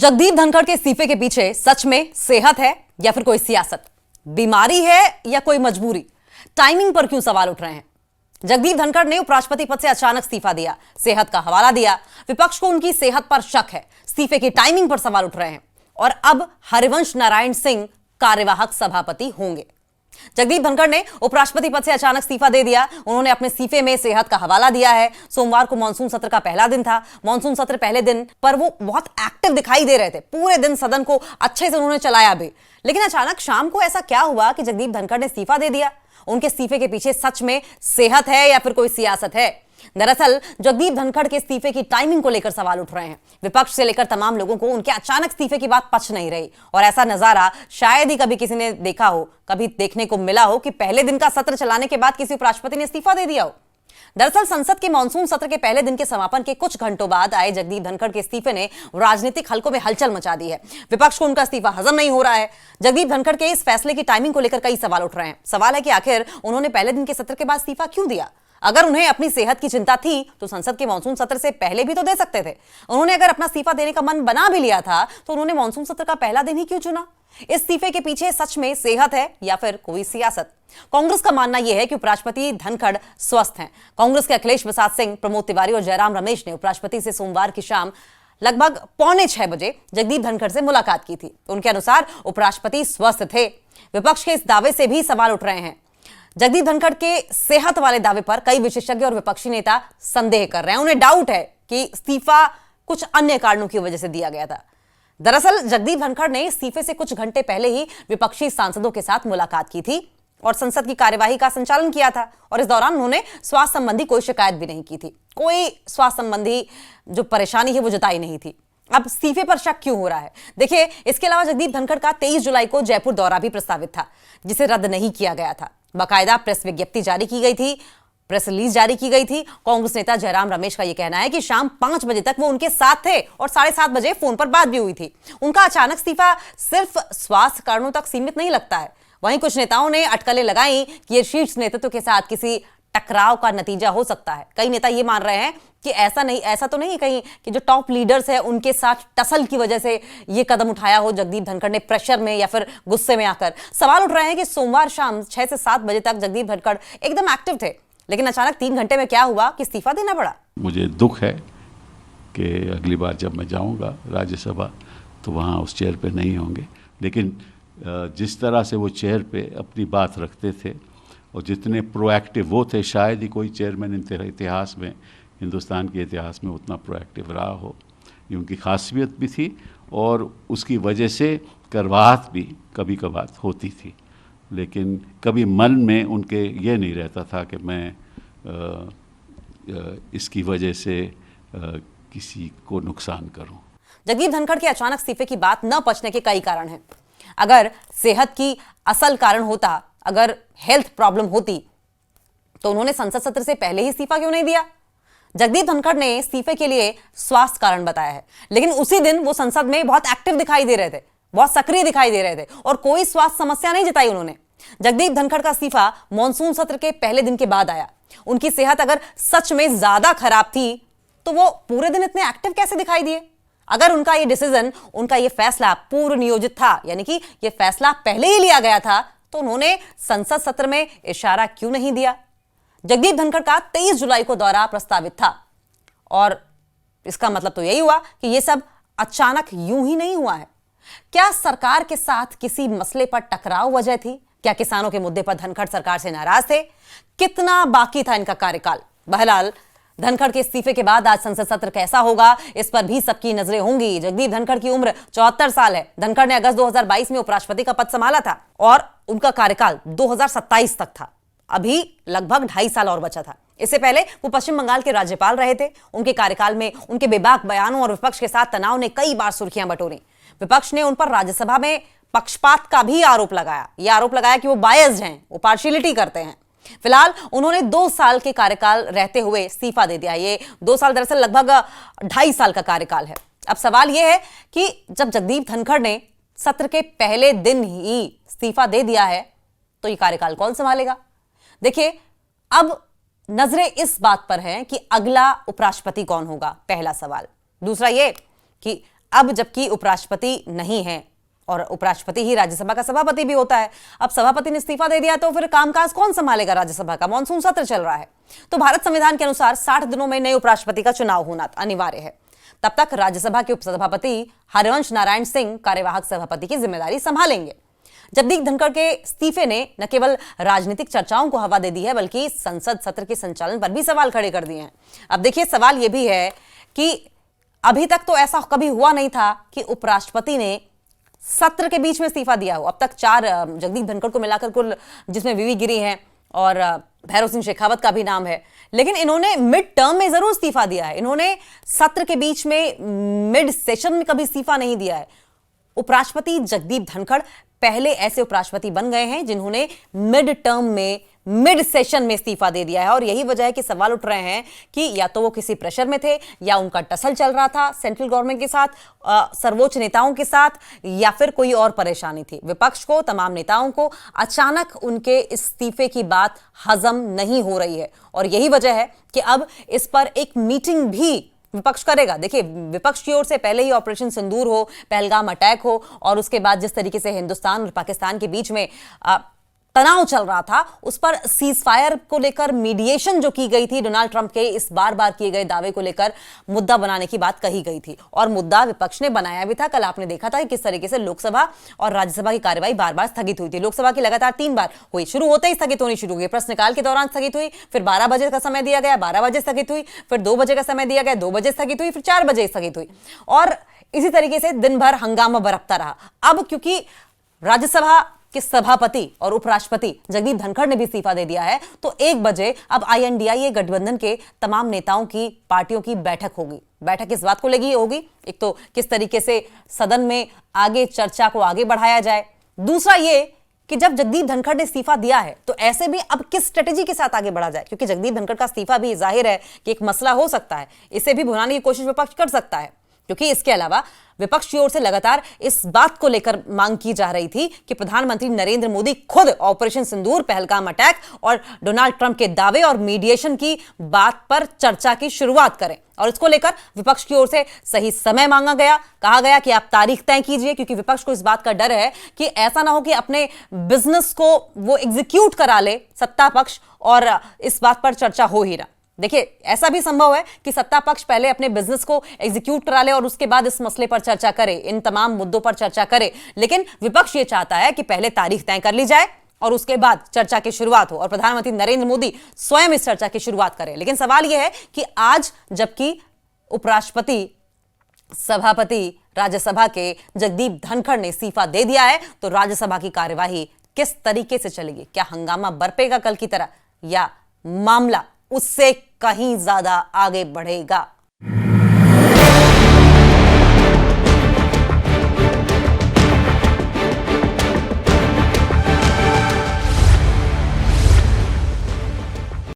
जगदीप धनखड़ के इस्तीफे के पीछे सच में सेहत है या फिर कोई सियासत, बीमारी है या कोई मजबूरी? टाइमिंग पर क्यों सवाल उठ रहे हैं? जगदीप धनखड़ ने उपराष्ट्रपति पद से अचानक इस्तीफा दिया, सेहत का हवाला दिया। विपक्ष को उनकी सेहत पर शक है, इस्तीफे की टाइमिंग पर सवाल उठ रहे हैं और अब हरिवंश नारायण सिंह कार्यवाहक सभापति होंगे। जगदीप धनखड़ ने उपराष्ट्रपति पद से अचानक इस्तीफा दे दिया। उन्होंने अपने इस्तीफे में सेहत का हवाला दिया है। सोमवार को मानसून सत्र का पहला दिन था। मानसून सत्र पहले दिन पर वो बहुत एक्टिव दिखाई दे रहे थे, पूरे दिन सदन को अच्छे से उन्होंने चलाया भी। लेकिन अचानक शाम को ऐसा क्या हुआ कि जगदीप धनखड़ ने इस्तीफा दे दिया? उनके इस्तीफे के पीछे सच में सेहत है या फिर कोई सियासत है? दरअसल जगदीप धनखड़ के इस्तीफे की टाइमिंग को लेकर सवाल उठ रहे हैं। विपक्ष से लेकर तमाम लोगों को उनके अचानक इस्तीफे की बात पच नहीं रही और ऐसा नजारा शायद ही कभी किसी ने देखा हो, कभी देखने को मिला हो कि पहले दिन का सत्र चलाने के बाद किसी उपराष्ट्रपति ने इस्तीफा दे दिया हो। दरअसल संसद के मानसून सत्र के पहले दिन के समापन के कुछ घंटों बाद आए जगदीप धनखड़ के इस्तीफे ने राजनीतिक हलकों में हलचल मचा दी है। विपक्ष को उनका इस्तीफा हजम नहीं हो रहा है। जगदीप धनखड़ के इस फैसले की टाइमिंग को लेकर कई सवाल उठ रहे हैं। सवाल है कि आखिर उन्होंने पहले दिन के सत्र के बाद इस्तीफा क्यों दिया? अगर उन्हें अपनी सेहत की चिंता थी तो संसद के मानसून सत्र से पहले भी तो दे सकते थे। उन्होंने अगर अपना इस्तीफा देने का मन बना भी लिया था तो उन्होंने मानसून सत्र का पहला दिन ही क्यों चुना? इस्तीफे के पीछे सच में सेहत है या फिर कोई सियासत? कांग्रेस का मानना यह है कि उपराष्ट्रपति धनखड़ स्वस्थ हैं। कांग्रेस के अखिलेश प्रसाद सिंह, प्रमोद तिवारी और जयराम रमेश ने उपराष्ट्रपति से सोमवार की शाम लगभग 5:45 बजे जगदीप धनखड़ से मुलाकात की थी। उनके अनुसार उपराष्ट्रपति स्वस्थ थे। विपक्ष के इस दावे से भी सवाल उठ रहे हैं। जगदीप धनखड़ के सेहत वाले दावे पर कई विशेषज्ञ और विपक्षी नेता संदेह कर रहे हैं। उन्हें डाउट है कि इस्तीफा कुछ अन्य कारणों की वजह से दिया गया था। दरअसल जगदीप धनखड़ ने इस्तीफे से कुछ घंटे पहले ही विपक्षी सांसदों के साथ मुलाकात की थी और संसद की कार्यवाही का संचालन किया था और इस दौरान उन्होंने स्वास्थ्य संबंधी कोई शिकायत भी नहीं की थी। कोई स्वास्थ्य संबंधी जो परेशानी है वो जताई नहीं थी। अब इस्तीफे पर शक क्यों हो रहा है? देखिए, इसके अलावा जगदीप धनखड़ का 23 जुलाई को जयपुर दौरा भी प्रस्तावित था, जिसे रद्द नहीं किया गया था। बाकायदा प्रेस विज्ञप्ति जारी की गई थी, प्रेस रिलीज जारी की गई थी। कांग्रेस नेता जयराम रमेश का यह कहना है कि शाम 5 बजे तक वो उनके साथ थे और 7:30 बजे फोन पर बात भी हुई थी। उनका अचानक इस्तीफा सिर्फ स्वास्थ्य कारणों तक सीमित नहीं लगता है। वहीं कुछ नेताओं ने अटकलें लगाई कि यह शीर्ष नेतृत्व के साथ किसी टकराव का नतीजा हो सकता है। कई नेता ये मान रहे हैं कि ऐसा तो नहीं कहीं कि जो टॉप लीडर्स है उनके साथ टसल की वजह से ये कदम उठाया हो जगदीप धनखड़ ने, प्रेशर में या फिर गुस्से में आकर। सवाल उठ रहे हैं कि सोमवार शाम 6 से 7 बजे तक जगदीप धनखड़ एकदम एक्टिव थे, लेकिन अचानक 3 घंटे में क्या हुआ कि इस्तीफा देना पड़ा। मुझे दुख है कि अगली बार जब मैं जाऊंगा राज्यसभा तो वहाँ उस चेयर पे नहीं होंगे, लेकिन जिस तरह से वो चेयर पे अपनी बात रखते थे और जितने प्रोएक्टिव वो थे, शायद ही कोई चेयरमैन इतिहास में, हिंदुस्तान के इतिहास में उतना प्रोएक्टिव रहा हो। ये उनकी खासियत भी थी और उसकी वजह से करवाहट भी कभी कभार होती थी, लेकिन कभी मन में उनके ये नहीं रहता था कि मैं इसकी वजह से किसी को नुकसान करूं। जगदीप धनखड़ के अचानक इस्तीफे की बात न पचने के कई कारण हैं। अगर सेहत की असल कारण होता, अगर हेल्थ प्रॉब्लम होती, तो उन्होंने संसद सत्र से पहले ही इस्तीफा क्यों नहीं दिया? जगदीप धनखड़ ने इस्तीफे के लिए स्वास्थ्य कारण बताया है, लेकिन उसी दिन वो संसद में बहुत एक्टिव दिखाई दे रहे थे, बहुत सक्रिय दिखाई दे रहे थे और कोई स्वास्थ्य समस्या नहीं जताई उन्होंने। जगदीप धनखड़ का इस्तीफा मानसून सत्र के पहले दिन के बाद आया। उनकी सेहत अगर सच में ज्यादा खराब थी तो वो पूरे दिन इतने एक्टिव कैसे दिखाई दिए? अगर उनका ये डिसीजन, उनका ये फैसला पूर्व नियोजित था, यानी कि ये फैसला पहले ही लिया गया था, तो उन्होंने संसद सत्र में इशारा क्यों नहीं दिया? जगदीप धनखड़ का 23 जुलाई को दौरा प्रस्तावित था और इसका मतलब तो यही हुआ कि यह सब अचानक यूं ही नहीं हुआ है। क्या सरकार के साथ किसी मसले पर टकराव वजह थी? क्या किसानों के मुद्दे पर धनखड़ सरकार से नाराज थे? कितना बाकी था इनका कार्यकाल? बहरहाल धनखड़ के इस्तीफे के बाद आज संसद सत्र कैसा होगा, इस पर भी सबकी नजरें होंगी। जगदीप धनखड़ की उम्र 74 साल है। धनखड़ ने अगस्त 2022 में उपराष्ट्रपति का पद संभाला था और उनका कार्यकाल 2027 तक था। अभी लगभग 2.5 साल और बचा था। इससे पहले वो पश्चिम बंगाल के राज्यपाल रहे थे। उनके कार्यकाल में उनके बेबाक बयानों और विपक्ष के साथ तनाव ने कई बार सुर्खियां बटोरी। विपक्ष ने उन पर राज्यसभा में पक्षपात का भी आरोप लगाया। यह आरोप लगाया कि वो बायस्ड हैं, वो पार्शियलिटी करते हैं। फिलहाल उन्होंने 2 साल के कार्यकाल रहते हुए इस्तीफा दे दिया। ये 2 साल दरअसल लगभग 2.5 साल का कार्यकाल है। अब सवाल यह है कि जब जगदीप धनखड़ ने सत्र के पहले दिन ही इस्तीफा दे दिया है तो ये कार्यकाल कौन संभालेगा? देखिए, अब नजरें इस बात पर हैं कि अगला उपराष्ट्रपति कौन होगा, पहला सवाल। दूसरा ये कि अब जबकि उपराष्ट्रपति नहीं है और उपराष्ट्रपति ही राज्यसभा का सभापति भी होता है, अब सभापति ने इस्तीफा दे दिया तो फिर कामकाज कौन संभालेगा राज्यसभा का? मॉनसून सत्र चल रहा है, तो भारत संविधान के अनुसार 60 दिनों में नए उपराष्ट्रपति का चुनाव होना अनिवार्य है। तब तक राज्यसभा के उपसभापति हरिवंश नारायण सिंह कार्यवाहक सभापति की जिम्मेदारी संभालेंगे। जगदीप धनखड़ के इस्तीफे ने न केवल राजनीतिक चर्चाओं को हवा दे दी है, बल्कि संसद सत्र के संचालन पर भी सवाल खड़े कर दिए हैं। अब देखिए, सवाल यह भी है कि अभी तक तो ऐसा कभी हुआ नहीं था कि उपराष्ट्रपति ने सत्र के बीच में इस्तीफा दिया हो। अब तक 4 जगदीप धनखड़ को मिलाकर कुल, जिसमें वीवी गिरी हैं और भैरव सिंह शेखावत का भी नाम है, लेकिन इन्होंने मिड टर्म में जरूर इस्तीफा दिया है। इन्होंने सत्र के बीच में मिड सेशन में कभी इस्तीफा नहीं दिया है। उपराष्ट्रपति जगदीप धनखड़ पहले ऐसे उपराष्ट्रपति बन गए हैं जिन्होंने मिड टर्म में, मिड सेशन में इस्तीफा दे दिया है। और यही वजह है कि सवाल उठ रहे हैं कि या तो वो किसी प्रेशर में थे, या उनका टसल चल रहा था सेंट्रल गवर्नमेंट के साथ, सर्वोच्च नेताओं के साथ, या फिर कोई और परेशानी थी। विपक्ष को, तमाम नेताओं को अचानक उनके इस्तीफे की बात हजम नहीं हो रही है और यही वजह है कि अब इस पर एक मीटिंग भी विपक्ष करेगा। देखिए, विपक्ष की ओर से पहले ही ऑपरेशन सिंदूर हो, पहलगाम अटैक हो, और उसके बाद जिस तरीके से हिंदुस्तान और पाकिस्तान के बीच में तनाव चल रहा था, उस पर सीज फायर को लेकर मीडिएशन जो की गई थी, डोनाल्ड ट्रंप के इस बार बार किए गए दावे को लेकर मुद्दा बनाने की बात कही गई थी और मुद्दा विपक्ष ने बनाया भी था। कल आपने देखा था कि किस तरीके से लोकसभा और राज्यसभा की कार्यवाही बार बार स्थगित हुई थी। लोकसभा की लगातार 3 बार हुई, शुरू होते ही स्थगित होनी शुरू हुई, प्रश्नकाल के दौरान स्थगित हुई, फिर 12 बजे का समय दिया गया, 12 बजे स्थगित हुई, फिर 2 बजे का समय दिया गया, 2 बजे स्थगित हुई, फिर 4 बजे स्थगित हुई, और इसी तरीके से दिन भर हंगामा बरपता रहा। अब क्योंकि राज्यसभा के सभापति और उपराष्ट्रपति जगदीप धनखड़ ने भी इस्तीफा दे दिया है, तो 1 बजे अब INDIA गठबंधन के तमाम नेताओं की, पार्टियों की बैठक होगी। बैठक इस बात को लेगी होगी, एक तो किस तरीके से सदन में आगे चर्चा को आगे बढ़ाया जाए, दूसरा ये कि जब जगदीप धनखड़ ने इस्तीफा दिया है तो ऐसे भी अब किस स्ट्रेटेजी के साथ आगे बढ़ा जाए, क्योंकि जगदीप धनखड़ का इस्तीफा भी जाहिर है कि एक मसला हो सकता है, इसे भी भुनाने की कोशिश विपक्ष कर सकता है। क्योंकि इसके अलावा विपक्ष की ओर से लगातार इस बात को लेकर मांग की जा रही थी कि प्रधानमंत्री नरेंद्र मोदी खुद ऑपरेशन सिंदूर, पहलगाम अटैक और डोनाल्ड ट्रंप के दावे और मीडिएशन की बात पर चर्चा की शुरुआत करें। और इसको लेकर विपक्ष की ओर से सही समय मांगा गया, कहा गया कि आप तारीख तय कीजिए, क्योंकि विपक्ष को इस बात का डर है कि ऐसा ना हो कि अपने बिजनेस को वो एग्जीक्यूट करा ले सत्ता पक्ष और इस बात पर चर्चा हो ही ना। देखिए, ऐसा भी संभव है कि सत्ता पक्ष पहले अपने बिजनेस को एग्जीक्यूट करा ले और उसके बाद इस मसले पर चर्चा करे, इन तमाम मुद्दों पर चर्चा करे, लेकिन विपक्ष ये चाहता है कि पहले तारीख तय कर ली जाए और उसके बाद चर्चा की शुरुआत हो और प्रधानमंत्री नरेंद्र मोदी स्वयं इस चर्चा की शुरुआत करें। लेकिन सवाल यह है कि आज जबकि उपराष्ट्रपति, सभापति राज्यसभा के जगदीप धनखड़ ने इस्तीफा दे दिया है, तो राज्यसभा की कार्यवाही किस तरीके से चलेगी? क्या हंगामा बरपेगा कल की तरह, या मामला उससे कहीं ज्यादा आगे बढ़ेगा?